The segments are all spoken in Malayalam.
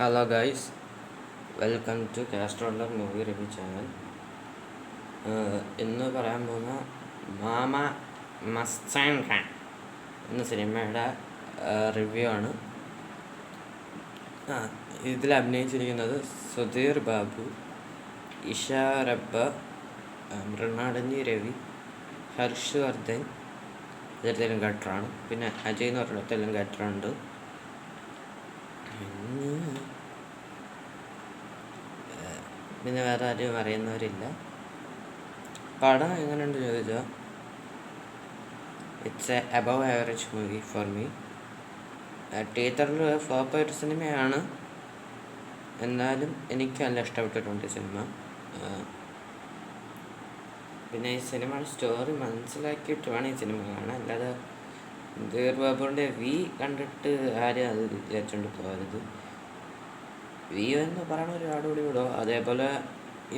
Hello guys, welcome to Castroller Movie Review channel. ഇന്ന് പറയാൻ പോകുന്ന മാമ മസ്താൻ ഖാൻ എന്ന സിനിമയുടെ റിവ്യൂ ആണ്. ഇതിൽ അഭിനയിച്ചിരിക്കുന്നത് സുധീർ ബാബു, ഇഷ റബ്ബ, മൃണാളിനി രവി, ഹർഷ് വർദ്ധൻ തെലുങ്കാട്ടറാണ്. പിന്നെ അജയ് എന്ന് പറഞ്ഞ തെലുങ്കാട്ടറുണ്ട്. പിന്നെ വേറെ ആരും അറിയുന്നവരില്ല. പടം എങ്ങനെയുണ്ട് ചോദിച്ചാൽ it's A above average movie for me. തിയേറ്ററിൽ ഫ്ലോപ്പായിട്ട് സിനിമയാണ്, എന്നാലും എനിക്ക് നല്ല ഇഷ്ടപ്പെട്ടിട്ടുണ്ട് ഈ സിനിമ. പിന്നെ ഈ സിനിമയുടെ സ്റ്റോറി മനസ്സിലാക്കിയിട്ട് വേണം ഈ സിനിമ കാണാൻ, അല്ലാതെ സുധീർ ബാബുവിൻ്റെ വി കണ്ടിട്ട് ആരും അത് വിചാരിച്ചുകൊണ്ട് പോകരുത്. വി എന്ന് പറയുന്ന ഒരു അടിപൊളി വിടോ, അതേപോലെ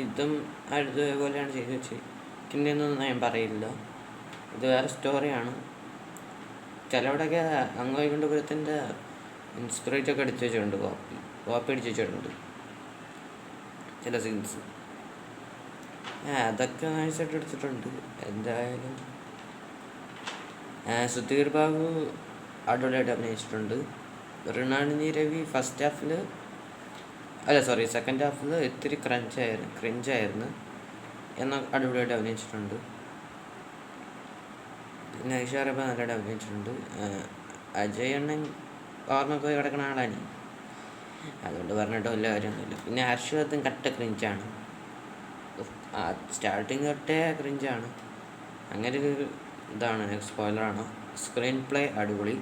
ഇതും അതേപോലെയാണ് ചെയ്ത് വെച്ചിരിക്കുന്നതെന്നൊന്നും ഞാൻ പറയില്ല. ഇത് വേറെ സ്റ്റോറിയാണ്. ചിലവിടെയൊക്കെ അങ്ങോട്ടുപുരത്തിൻ്റെ ഇൻസ്പിറേറ്റൊക്കെ അടിച്ചു വെച്ചിട്ടുണ്ട്, കോപ്പി അടിച്ചു വെച്ചിട്ടുണ്ട് ചില സീൻസ്. അതൊക്കെ നൈസായിട്ട് എടുത്തിട്ടുണ്ട്. എന്തായാലും സുധീർ ബാബു അടിപൊളിയായിട്ട് അഭിനയിച്ചിട്ടുണ്ട്. മൃണാളിനി രവി സെക്കൻഡ് ഹാഫിൽ ഇത്തിരി ക്രിഞ്ചായിരുന്നു എന്നാൽ അടിപൊളിയായിട്ട് അഭിനയിച്ചിട്ടുണ്ട്. പിന്നെ ഐഷ റബ്ബ നല്ലതായിട്ട് അഭിനയിച്ചിട്ടുണ്ട്. അജയ് അണ്ണൻ ഓർമ്മ പോയി കിടക്കുന്ന ആളാണ്, അതുകൊണ്ട് പറഞ്ഞിട്ട് വലിയ കാര്യമൊന്നുമില്ല. പിന്നെ ഹർഷവർദ്ധൻ കട്ട ക്രിഞ്ചാണ്, സ്റ്റാർട്ടിങ് തൊട്ടേ ക്രിഞ്ചാണ്. അങ്ങനെ ഒരു ഇതാണ്, സ്പോയിലറാണ്. സ്ക്രീൻ പ്ലേ അടിപൊളി.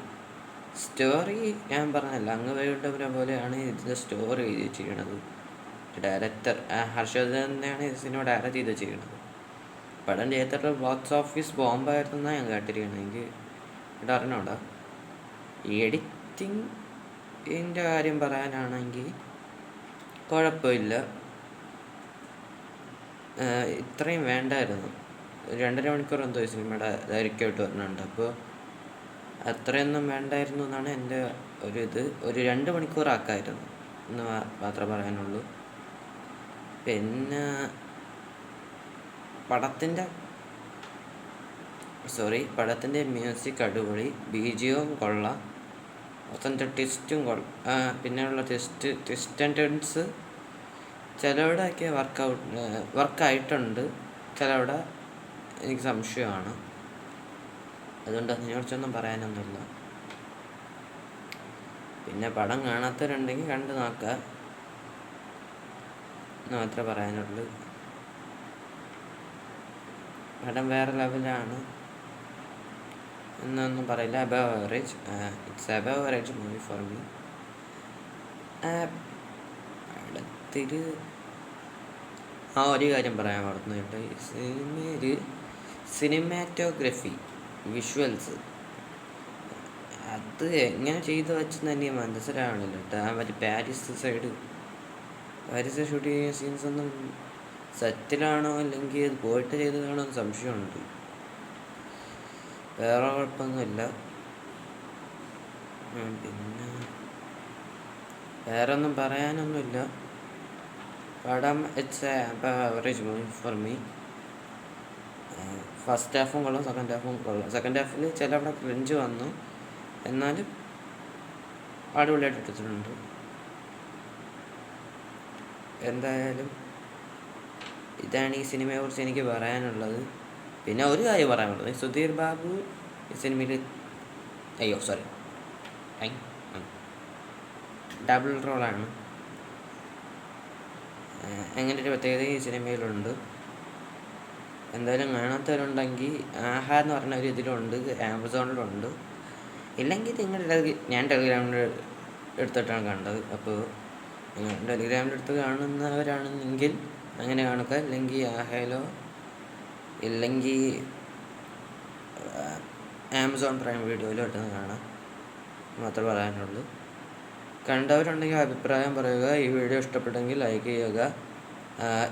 സ്റ്റോറി ഞാൻ പറഞ്ഞല്ല, അങ്ങ് വേണ്ടവരെ പോലെയാണ് ഇതിൻ്റെ സ്റ്റോറി എഴുതി വെച്ചിരിക്കുന്നത്. ഡയറക്ടർ ഹർഷവർദ്ധൻ തന്നെയാണ് ഈ സിനിമ ഡയറക്റ്റ് ചെയ്ത് വെച്ചിരിക്കുന്നത്. പടം തിയേറ്ററിൽ ബോക്സ് ഓഫീസ് ബോംബായിരുന്നാണ് ഞാൻ കേട്ടിരിക്കുന്നത്. എനിക്ക് ഇവിടെ അറിഞ്ഞോടാ. എഡിറ്റിങ്ങിൻ്റെ കാര്യം പറയാനാണെങ്കിൽ കുഴപ്പമില്ല, ഇത്രയും വേണ്ടായിരുന്നു. 2.5 മണിക്കൂർ എന്തോ ഈ സിനിമയുടെ ദൈർഘ്യമായിട്ട് വരുന്നുണ്ട്. അപ്പോൾ അത്രയൊന്നും വേണ്ടായിരുന്നു എന്നാണ് എൻ്റെ ഒരു 2 മണിക്കൂറാക്കായിരുന്നു എന്ന് മാത്രമേ പറയാനുള്ളൂ. പിന്നെ പടത്തിൻ്റെ മ്യൂസിക് അടിപൊളി, ബിജിഎം കൊള്ളാം, മൊത്തം ട്വിസ്റ്റും പിന്നെയുള്ള ട്വിസ്റ്റ് ആൻഡ് ടേൺസ് ചിലവിടെയൊക്കെ വർക്കായിട്ടുണ്ട്, ചിലവിടെ എനിക്ക് സംശയമാണ്. അതുകൊണ്ട് അതിനെക്കുറിച്ചൊന്നും പറയാനൊന്നുമില്ല. പിന്നെ പടം കാണാത്തവരുണ്ടെങ്കിൽ കണ്ടു നോക്കുക എന്ന് മാത്രമേ പറയാനുള്ളൂ. പടം വേറെ ലെവലാണ് എന്നൊന്നും പറയില്ല. Above average, it's above average movie for me. അടുത്തൊരു ഒരു കാര്യം പറയാൻ മറന്നുണ്ട്. സിനിമയിൽ സിനിമാറ്റോഗ്രഫി, വിഷ്വൽസ് അത് എങ്ങനെ ചെയ്തു വെച്ചെന്ന് എനിക്ക് മനസ്സിലാവണില്ല കേട്ടോ. മറ്റേ പാരീസ് ഷൂട്ട് ചെയ്യുന്ന സീൻസൊന്നും സെറ്റിലാണോ അല്ലെങ്കിൽ അത് പോയിട്ട് ചെയ്തതാണോ എന്ന് സംശയമുണ്ട്. വേറെ കുഴപ്പമൊന്നുമില്ല. പിന്നെ വേറെ ഒന്നും പറയാനൊന്നുമില്ല. പടം it's a average movie for me. First ഹാഫും കൊള്ളാം, സെക്കൻഡ് ഹാഫിൽ ചിലവിടെ ക്രിഞ്ച് വന്നു, എന്നാലും അടിപൊളിയായിട്ട് എടുത്തിട്ടുണ്ട്. എന്തായാലും ഇതാണ് ഈ സിനിമയെക്കുറിച്ച് എനിക്ക് പറയാനുള്ളത്. പിന്നെ ഒരു കാര്യം പറയാനുള്ളത്, സുധീർ ബാബു ഈ സിനിമയിൽ ഡബിൾ റോളാണ്. അങ്ങനെ ഒരു പ്രത്യേകത ഈ സിനിമയിലുണ്ട്. എന്തായാലും കാണാത്തവരുണ്ടെങ്കിൽ ആഹാ എന്ന് പറഞ്ഞ ഒരു ഇതിലുണ്ട്, ആമസോണിലുണ്ട്. ഇല്ലെങ്കിൽ ഞാൻ ടെലിഗ്രാമിൽ എടുത്തിട്ടാണ് കണ്ടത്. അപ്പോൾ നിങ്ങൾ ടെലിഗ്രാമിൽ എടുത്ത് കാണുന്നവരാണെങ്കിൽ അങ്ങനെ കാണുക, ഇല്ലെങ്കിൽ ആഹയിലോ ഇല്ലെങ്കിൽ ആമസോൺ പ്രൈം വീഡിയോയിലോ ഇട്ടെന്ന് കാണാം മാത്രമേ പറയാനുള്ളൂ. കണ്ടവരുണ്ടെങ്കിൽ അഭിപ്രായം പറയുക. ഈ വീഡിയോ ഇഷ്ടപ്പെട്ടെങ്കിൽ ലൈക്ക് ചെയ്യുക.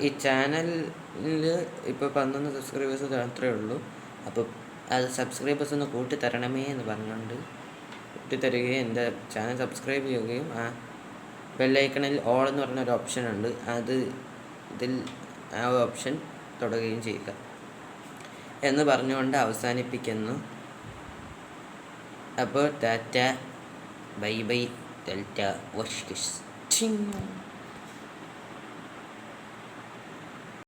ഈ ചാനലിൽ ഇപ്പോൾ 11 സബ്സ്ക്രൈബേഴ്സ് മാത്രമേ ഉള്ളൂ. അപ്പോൾ അത് സബ്സ്ക്രൈബേഴ്സ് ഒന്ന് കൂട്ടിത്തരണമേ എന്ന് പറഞ്ഞുകൊണ്ട് കൂട്ടിത്തരികയും എൻ്റെ ചാനൽ സബ്സ്ക്രൈബ് ചെയ്യുകയും ബെല്ലൈക്കണിൽ ഓൾ എന്ന് പറഞ്ഞൊരു ഓപ്ഷൻ ഉണ്ട്, ഇതിൽ ആ ഓപ്ഷൻ തൊടുകയും ചെയ്യുക എന്ന് പറഞ്ഞുകൊണ്ട് അവസാനിപ്പിക്കുന്നു. അപ്പോൾ Tata, bye bye, delta, wash.